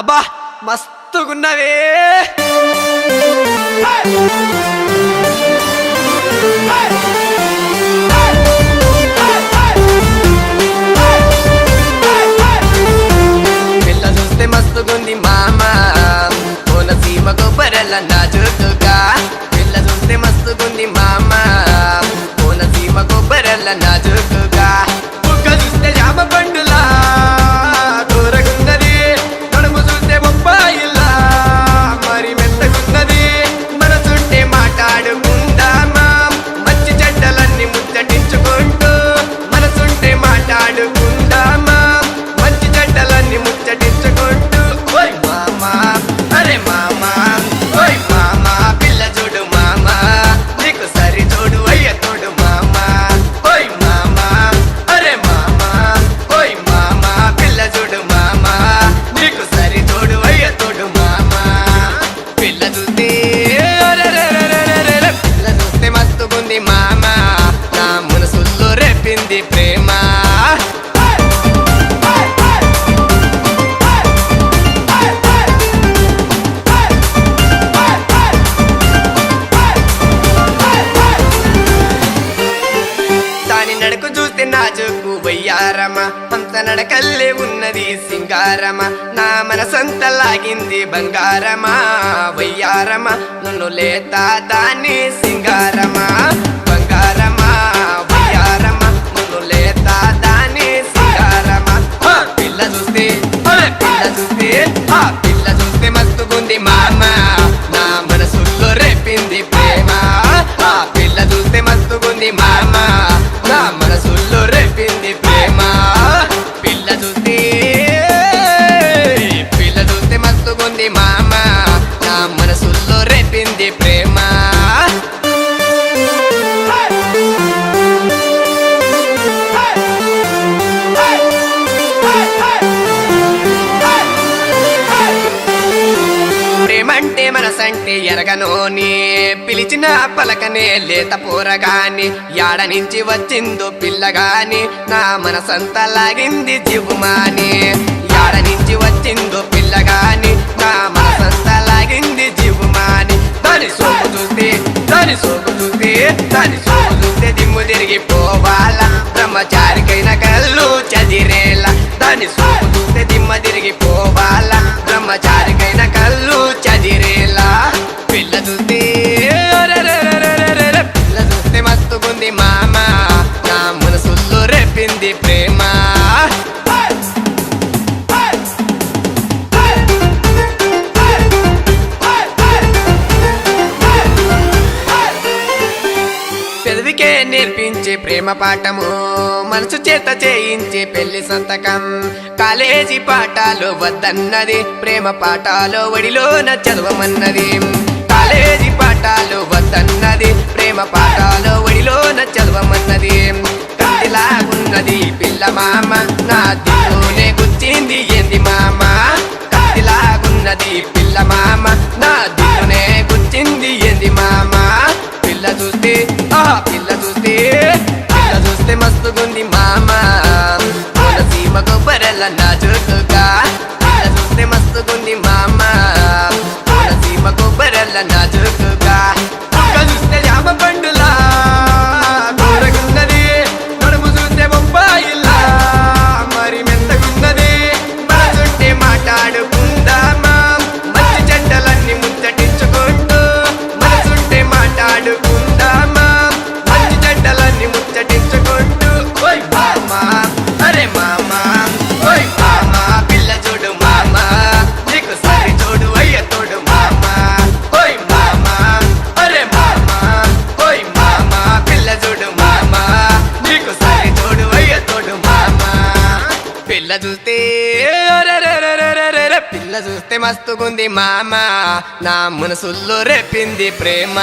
అబ్బా మస్తుగున్నవే పిల్ల చూస్తే మస్తుగుంది మామా కోనసీమ కొబ్బరల నాజుకుగా పిల్ల చూస్తే మస్తుగుంది మామా కోనసీమ కొబ్బరల నాజుకుగా బుగ్గ చూస్తే జామ పండులా కూరగున్నది నడుము చూస్తే బొప్పాయిల్లా మరి మెత్తగున్నది మనసుంటే మాట్లాడుకుందామా మంచి చెడ్డలన్నీ ముచ్చటించుకుంటూ మనసుంటే మాట్లాడుకుందామా మంచి చెడ్డలన్నీ ముచ్చటించుకుంటూ ఓయ్ మామా అరే మామా ఓయ్ మామా పిల్ల చూడు మామా నీకు సరి చూడు అయ్య తోడు మామా ఓయ్ మామా అరే మామా ఓయ్ మామా పిల్ల చూడు మామా నీకు సరి చూడు అయ్య తోడు మామా పిల్ల చూస్తే పిల్ల చూస్తే మస్తుగుంది మామా నా మనసుల్లో రేపింది ప్రేమ దాని నడకు చూస్తే నాజుకు వయ్యారమా అంత నడకల్లే ఉన్నది సింగారమా నా మనసంత లాగింది బంగారమా వయ్యారమా నన్ను లేతా దాన్ని సింగారమా బంగారమా వయ్యారమా నన్ను లేతా దాన్ని సింగారమా పిల్ల చూస్తే పిల్ల చూస్తే మస్తుగుంది మామా నా మనసుల్లో రేపింది ప్రేమ పిల్ల చూస్తే మస్తుగుంది మామా నా మనసుల్లో రేపింది ప్రేమ పిల్ల చూస్తే మస్తుగుంది మామా నా మనసుల్లో రేపింది ప్రేమ ప్రేమంటే మనసంటే ఎరగనోని పిలిచిన పలకనే లేత పోరగాని యాడ నుంచి వచ్చిందో పిల్లగాని నా మనసంతా లాగింది జీవుమాని యాడ నుంచి వచ్చిందో పిల్లగాని నా మనసంతా లాగింది జీవుమాని దాని సోపు చూస్తే దిమ్ము తిరిగిపోవాలా బ్రహ్మచారికైన కళ్ళు చదిరేలా దాని సోపు చూస్తే దిమ్మ తిరిగిపోవాలా బ్రహ్మచారికైన కళ్ళు చదిరేలా పిల్ల చూస్తే మస్తుగుంది మామా నా మనసుల్లో రేపింది ప్రేమ పెదవికే నేర్పించే ప్రేమ పాఠము మనసు చేత చేయించే పెళ్లి సంతకం కాలేజీ పాఠాలు వద్దన్నది ప్రేమ పాఠాలు ఒడిలోన చదవమన్నది కాలేజీ పాఠాలు వద్దన్నది ప్రేమ పాఠాలు ఒడిలోన చదవమన్నది కత్తిలాగున్నది పిల్ల మామ నా దిల్లోనే గుచ్చింది ఏంది మామ కత్తిలాగున్నది పిల్ల మామ నా దిల్లోనే గుచ్చింది ఏంది మామ పిల్ల చూస్తే మస్తుగుంది మామా కోనసీమ కొబ్బరల నాజుకుగా పిల్ల చూస్తే మస్తుగుంది మామా కోనసీమ కొబ్బరల నాజుకుగా బుగ్గ చూస్తే జామ పండులా కూరగున్నది నడుము చూస్తే బొప్పాయిల్లా మరి మెత్తగున్నది మనసుంటే మాట్లాడుకుందామా మంచి చెడ్డలన్నీ ముచ్చటించుకుంటూ మనసుంటే మాట్లాడుకుందామా మంచి చెడ్డలన్నీ ముచ్చటించుకుంటూ ఓయ్ మామా అరే మామా ఓయ్ మామా పిల్ల చూడు మామా నీకు సరి చూడు అయ్య తోడు మామా ఓయ్ మామా అరే మామా ఓయ్ మామా పిల్ల చూడు మామా నీకు సరి చూడు అయ్య తోడు మామా పిల్ల చూస్తే పిల్ల చూస్తే మస్తుగుంది మామా నా మనసుల్లో రేపింది ప్రేమ